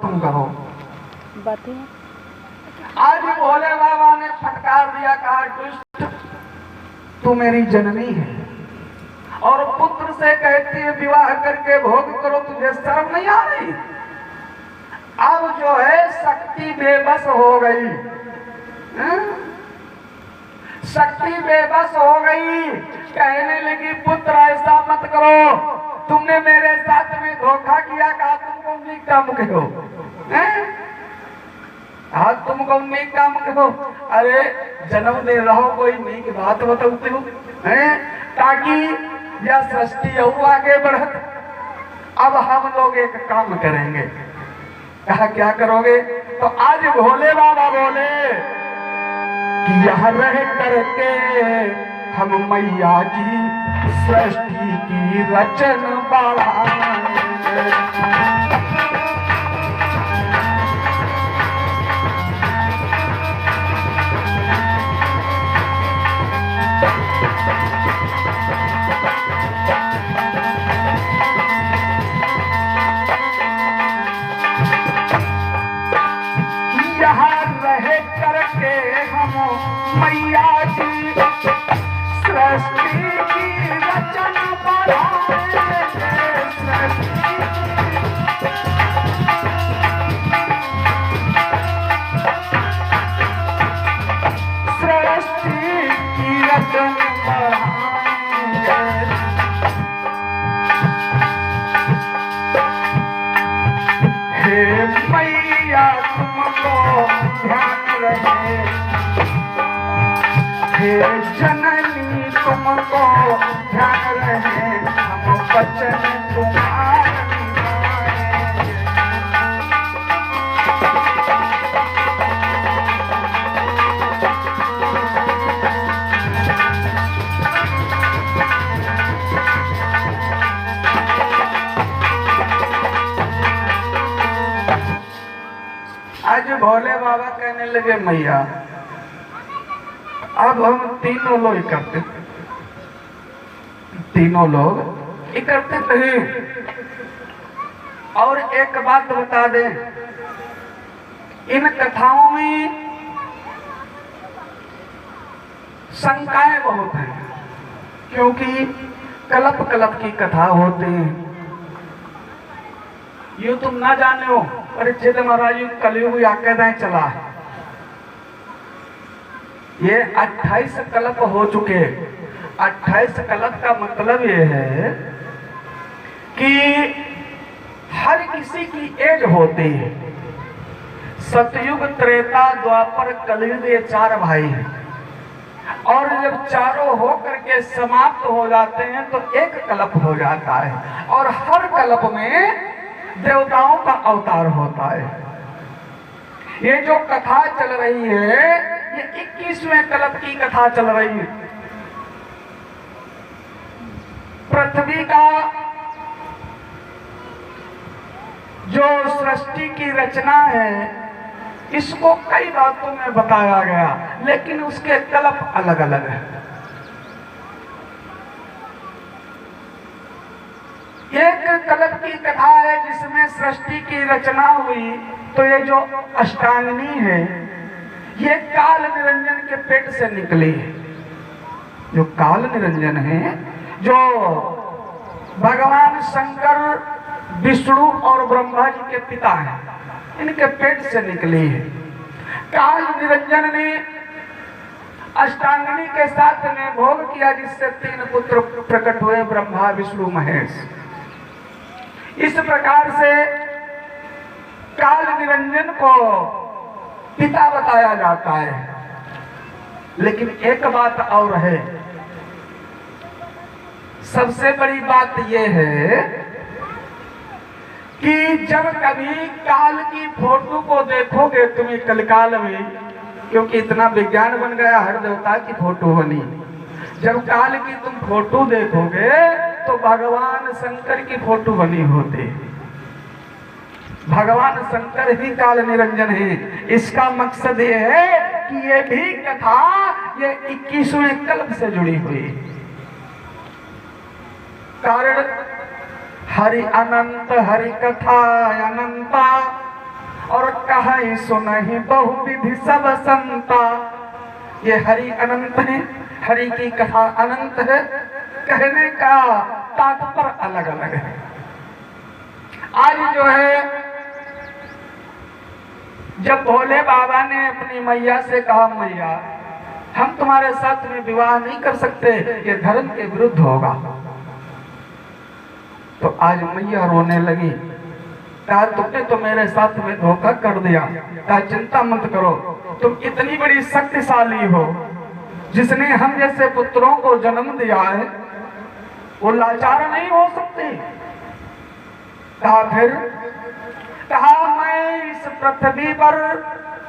तुम कहो। बातें आज भोले बाबा ने फटकार दिया, कहा दुष्ट तू मेरी जननी है और पुत्र से कहती है विवाह करके भोग करो, तुझे शर्म नहीं आ रही? अब जो है शक्ति बेबस हो गई, शक्ति बेबस हो गई, कहने लगी पुत्र ऐसा मत करो, तुमने मेरे साथ में धोखा किया, कहा तुमको उन्हीं काम कहो, आज तुमको उन्हीं काम कहो। अरे जन्म दे रहो कोई नहीं की बात बताते हो, ताकि यह सृष्टि और आगे बढ़त। अब हम लोग एक काम करेंगे। कहा क्या करोगे? तो आज भोले बाबा बोले कि यहाँ रह करके हम मैया जी सृष्टि की रचन बढ़ाएंगे। मैया जी सृष्टि की रचना बढ़ाएंगे, सृष्टि की रचना बढ़ाएंगे। हे मैया तुमको ध्यान रहे, हे जननी तुमको ध्यान रहे, हम वचन तुम्हारे आज भोले बाबा कहने लगे मैया अब हम तीनों लोग इकट्ठे, तीनों लोग इकट्ठे नहीं। और एक बात बता दें, इन कथाओं में शंकाएं बहुत हैं, क्योंकि कलप कलप की कथा होती है। ये तुम ना जाने हो, परीक्षित महाराज कलयुग आकदाएं चला है, ये 28 कल्प हो चुके। 28 कल्प का मतलब ये है कि हर किसी की एज होती है। सतयुग, त्रेता, द्वापर, कलयुग, ये 4 भाई हैं, और जब चारों हो करके समाप्त हो जाते हैं तो एक कल्प हो जाता है, और हर कल्प में देवताओं का अवतार होता है। ये जो कथा चल रही है ये 21वें कल्प की कथा चल रही है। पृथ्वी का जो सृष्टि की रचना है इसको कई बातों में बताया गया, लेकिन उसके कल्प अलग अलग है। एक कल्प की कथा है जिसमें सृष्टि की रचना हुई, तो ये जो अष्टांगिनी है ये काल निरंजन के पेट से निकली है। जो काल निरंजन है, जो भगवान शंकर, विष्णु और ब्रह्मा जी के पिता हैं, इनके पेट से निकली है। काल निरंजन ने अष्टांगिनी के साथ में भोग किया, जिससे 3 पुत्र प्रकट हुए, ब्रह्मा, विष्णु, महेश। इस प्रकार से काल निरंजन को पिता बताया जाता है। लेकिन एक बात और है, सबसे बड़ी बात यह है कि जब कभी काल की फोटो को देखोगे तुम कलकाल में, क्योंकि इतना विज्ञान बन गया, हर देवता की फोटो बनी। जब काल की तुम फोटो देखोगे तो भगवान शंकर की फोटो बनी होती। भगवान शंकर ही काल निरंजन है। इसका मकसद ये है कि ये भी कथा ये 21वें कल्प से जुड़ी हुई। कारण हरि अनंत, हरि कथा अनंता, और कहीं सुनहि बहुविधि सब संता। ये हरि अनंत है, हरि की कथा अनंत है, कहने का तात्पर्य अलग अलग है। आज जो है जब भोले बाबा ने अपनी मैया से कहा, मैया हम तुम्हारे साथ में विवाह नहीं कर सकते, ये धर्म के विरुद्ध होगा, तो आज मैया रोने लगी। कहा तुमने तो मेरे साथ में धोखा कर दिया। कहा चिंता मत करो, तुम इतनी बड़ी शक्तिशाली हो, जिसने हम जैसे पुत्रों को जन्म दिया है वो लाचार नहीं हो सकते। कहा फिर, कहा मैं इस पृथ्वी पर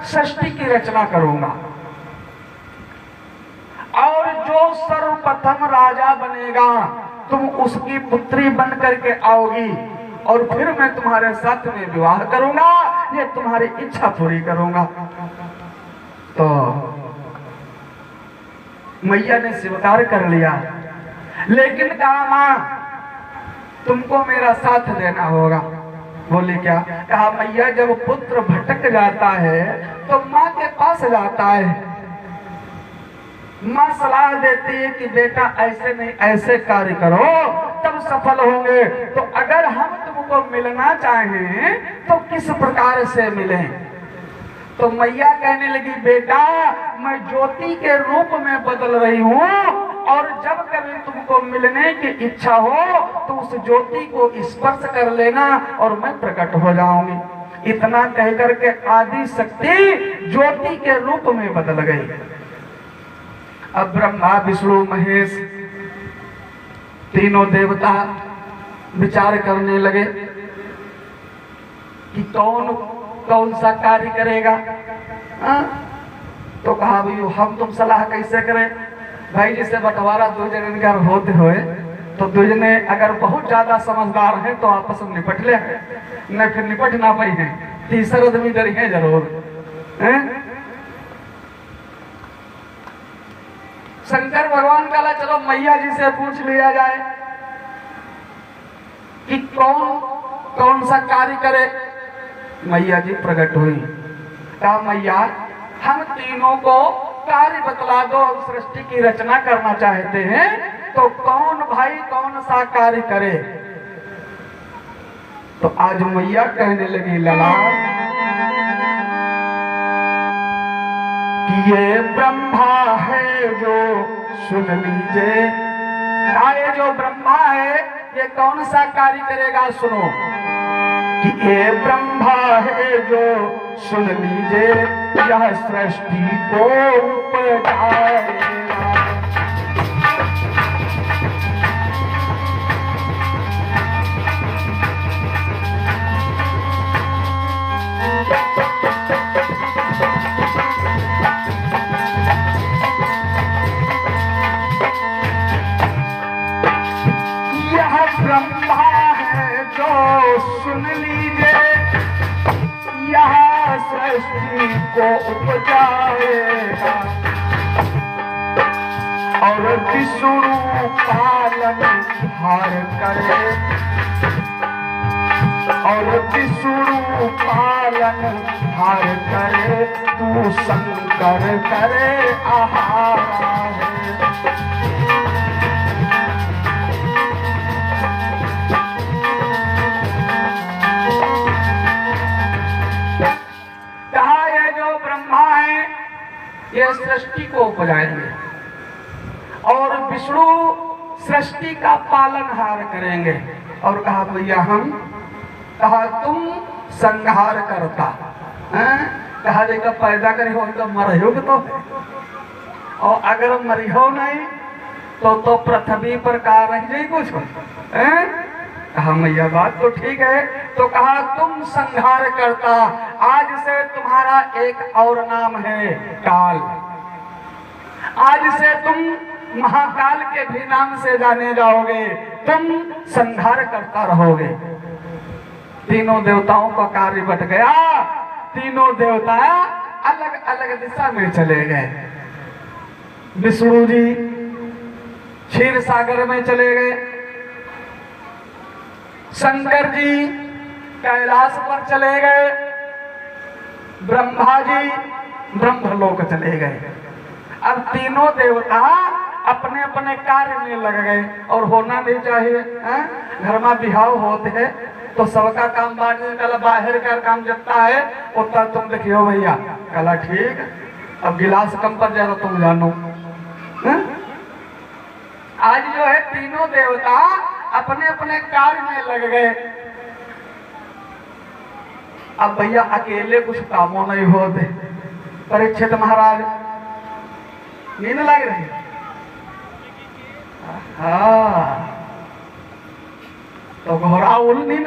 सृष्टि की रचना करूंगा और जो सर्वप्रथम राजा बनेगा तुम उसकी पुत्री बन करके आओगी और फिर मैं तुम्हारे साथ में विवाह करूंगा, ये तुम्हारी इच्छा पूरी करूंगा। तो मैया ने स्वीकार कर लिया, लेकिन कहा मां तुमको मेरा साथ देना होगा। बोले क्या? कहा मैया जब पुत्र भटक जाता है तो माँ के पास जाता है, माँ सलाह देती है कि बेटा ऐसे नहीं ऐसे कार्य करो तब सफल होंगे। तो अगर हम तुमको मिलना चाहें तो किस प्रकार से मिलें? तो मैया कहने लगी बेटा मैं ज्योति के रूप में बदल रही हूँ और जब कभी तुमको मिलने की इच्छा हो तो उस ज्योति को स्पर्श कर लेना और मैं प्रकट हो जाऊंगी। इतना कह करके आदि शक्ति ज्योति के रूप में बदल गई। अब ब्रह्मा विष्णु महेश तीनों देवता विचार करने लगे कि कौन कौन सा कार्य करेगा। तो कहा भाई हम तुम सलाह कैसे करें? भाई जिससे बंटवारा दो जन का होते हुए तो दो जने अगर बहुत ज्यादा समझदार हैं तो आपस में निपट ले, न फिर निपट ना पाई है, तीसरा आदमी डरी है जरूर है? शंकर भगवान का चलो मैया जी से पूछ लिया जाए कि कौन कौन सा कार्य करे। मैया जी प्रकट हुई। कहा मैया हम तीनों को कार्य बतला दो, सृष्टि की रचना करना चाहते हैं तो कौन भाई कौन सा कार्य करे। तो आज मैया कहने लगी लला कि ये ब्रह्मा है जो सुन लीजिए। ये जो ब्रह्मा है ये कौन सा कार्य करेगा सुनो, कि ये ब्रह्मा है जो सुन लीजिए यह सृष्टि को उपजाएगा। सुन लीजिए यह सृष्टि को उपजाएगा और विष्णु पालन हार करे और विष्णु पालन हार करे तू शंकर करे आहार है। ये सृष्टि को उपजाएंगे और विष्णु सृष्टि का पालनहार करेंगे। और कहा भैया हम, कहा तुम संहार करता, कहा देखा पैदा करे हो तो मरियो तो, और अगर मरियो नहीं तो पृथ्वी पर का रह जाए कुछ। कहा मैया बात तो ठीक है। तो कहा तुम संहार करता, आज से तुम्हारा एक और नाम है काल, आज से तुम महाकाल के भी नाम से जाने जाओगे, तुम संहार करता रहोगे। तीनों देवताओं का कार्य बट गया, तीनों देवता अलग अलग दिशा में चले गए। विष्णु जी क्षीर सागर में चले गए, शंकर जी कैलाश पर चले गए, ब्रह्मा जी ब्रह्मलोक चले गए। अब तीनों देवता अपने अपने कार्य में लग गए और होना नहीं चाहिए। घर में बिहाव होते है तो सबका काम बांटने कला बाहर का काम जता है उतना तुम देखियो भैया कला ठीक। अब गिलास कम पर ज्यादा तुम जानो। आज जो है तीनों देवता अपने अपने कार्य में लग गए। अब भैया अकेले कुछ कामों नहीं होते। परीक्षित महाराज नींद लग रही। हाँ तो घोड़ा उल नींद